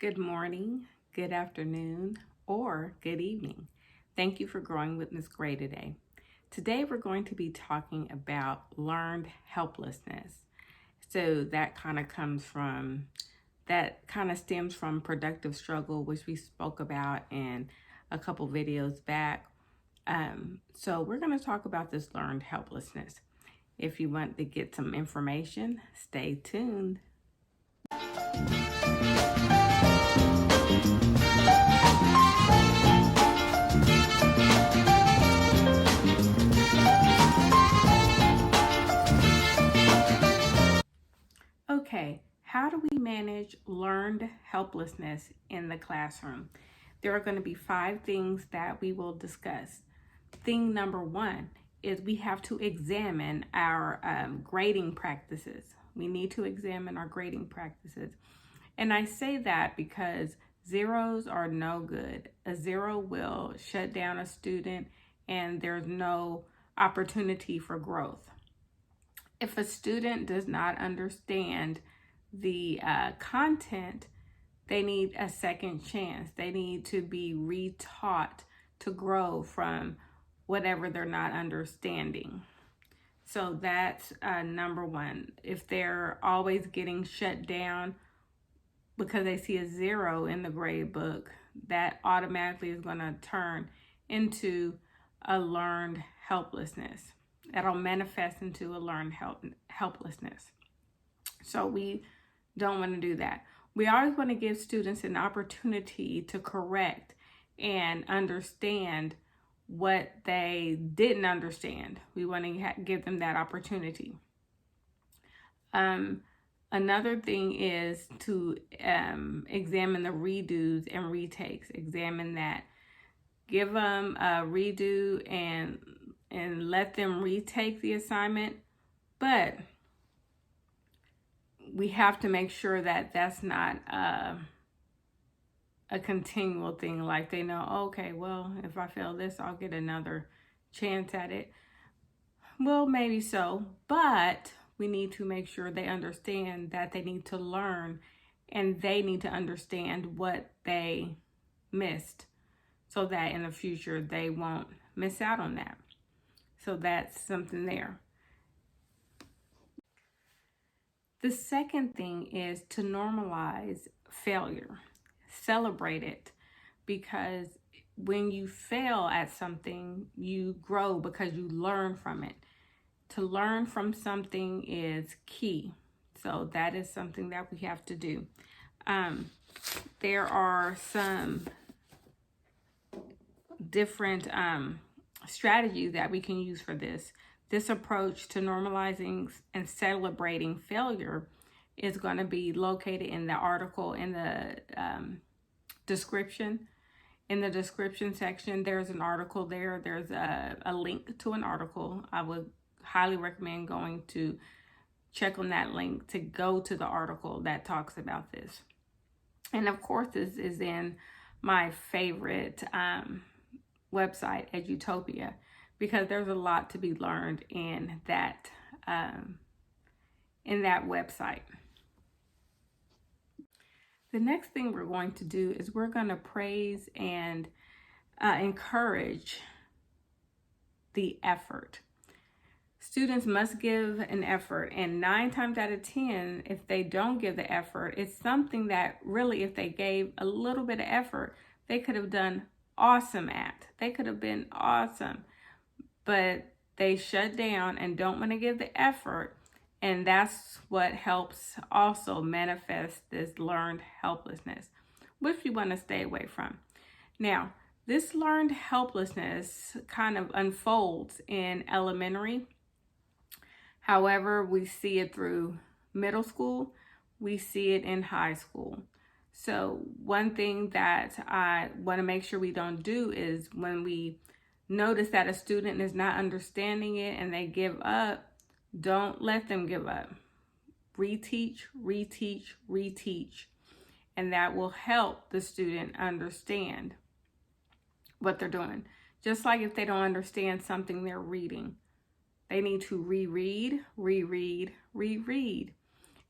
Good morning, good afternoon, or good evening. Thank you for growing with Ms. Gray today. Today we're going to be talking about learned helplessness. So that kind of stems from productive struggle, which we spoke about in a couple videos back. So we're going to talk about this learned helplessness. If you want to get some information, stay tuned. Okay, how do we manage learned helplessness in the classroom? There are going to be 5 things that we will discuss. Thing number 1 is we have to examine our grading practices. We need to examine our grading practices. And I say that because zeros are no good. A 0 will shut down a student and there's no opportunity for growth. If a student does not understand the content, they need a second chance. They need to be retaught to grow from whatever they're not understanding. So that's number 1. If they're always getting shut down because they see a 0 in the grade book, that automatically is going to turn into a learned helplessness. That'll manifest into a learned helplessness. So we don't want to do that. We always want to give students an opportunity to correct and understand what they didn't understand. We want to give them that opportunity. Another thing is to examine the redos and retakes. Examine that. Give them a redo and let them retake the assignment, but we have to make sure that that's not a continual thing. Like they know, okay, well, if I fail this, I'll get another chance at it. Well, maybe so, but we need to make sure they understand that they need to learn and they need to understand what they missed so that in the future they won't miss out on that. So that's something there. The second thing is to normalize failure. Celebrate it, because when you fail at something, you grow because you learn from it. To learn from something is key. So that is something that we have to do. There are some different strategies that we can use for this. This approach to normalizing and celebrating failure is going to be located in the article in the description. In the description section, there's an article there. There's a link to an article. I would highly recommend going to check on that link to go to the article that talks about this. And of course, this is in my favorite website, Edutopia, because there's a lot to be learned in that website. The next thing we're going to do is we're going to praise and encourage the effort. Students must give an effort, and 9 times out of 10, if they don't give the effort, it's something that really, if they gave a little bit of effort, they could have done awesome at. They could have been awesome, but they shut down and don't want to give the effort, and that's what helps also manifest this learned helplessness, which we want to stay away from. Now, this learned helplessness kind of unfolds in elementary. However, we see it through middle school. We see it in high school. So one thing that I want to make sure we don't do is when we notice that a student is not understanding it and they give up, don't let them give up. Reteach, reteach, reteach. And that will help the student understand what they're doing. Just like if they don't understand something they're reading, they need to reread, reread, reread.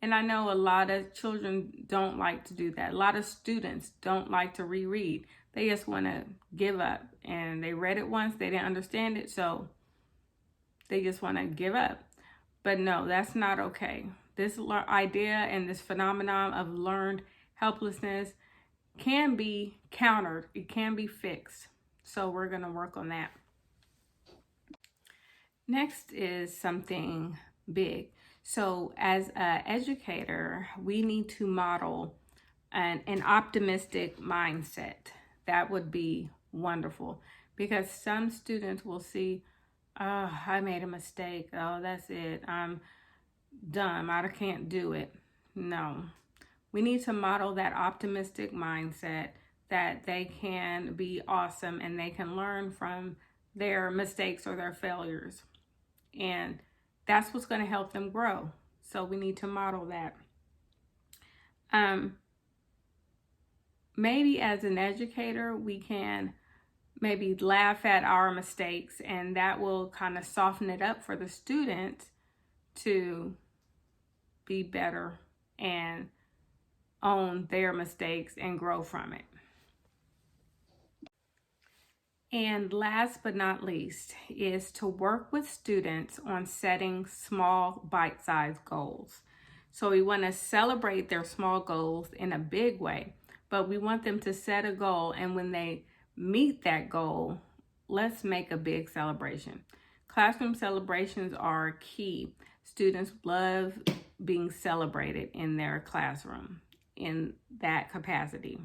And I know a lot of children don't like to do that. A lot of students don't like to reread. They just want to give up. And they read it once, they didn't understand it, so they just want to give up. But no, that's not okay. This idea and this phenomenon of learned helplessness can be countered. It can be fixed. So we're going to work on that. Next is something big. So as an educator, we need to model an optimistic mindset. That would be wonderful, because some students will see, oh, I made a mistake. Oh, that's it. I'm dumb. I can't do it. No. We need to model that optimistic mindset that they can be awesome and they can learn from their mistakes or their failures. And that's what's going to help them grow. So we need to model that. Maybe as an educator, we can maybe laugh at our mistakes, and that will kind of soften it up for the student to be better and own their mistakes and grow from it. And last but not least is to work with students on setting small bite-sized goals. So we want to celebrate their small goals in a big way, but we want them to set a goal, and when they meet that goal, let's make a big celebration. Classroom celebrations are key. Students love being celebrated in their classroom in that capacity.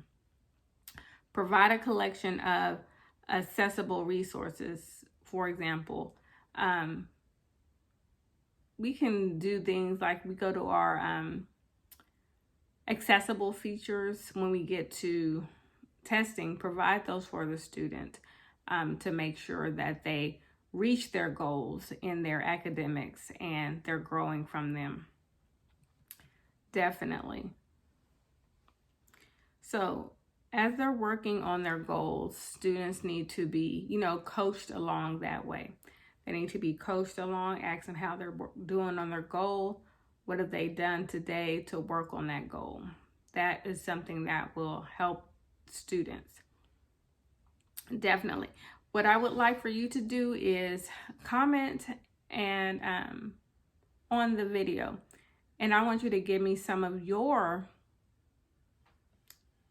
Provide a collection of accessible resources. For example, we can do things like we go to our accessible features when we get to testing, provide those for the student to make sure that they reach their goals in their academics and they're growing from them. Definitely. So as they're working on their goals, students need to be, coached along that way. They need to be coached along, asking how they're doing on their goal. What have they done today to work on that goal? That is something that will help students. Definitely. What I would like for you to do is comment and on the video. And I want you to give me some of your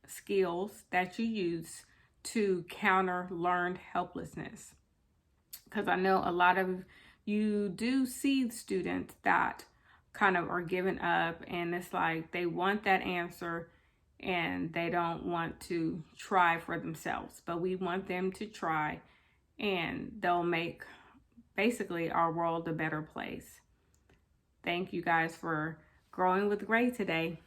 skills that you use to counter learned helplessness. Because I know a lot of you do see students that kind of are giving up, and it's like they want that answer and they don't want to try for themselves. But we want them to try, and they'll make basically our world a better place. Thank you guys for growing with Gray today.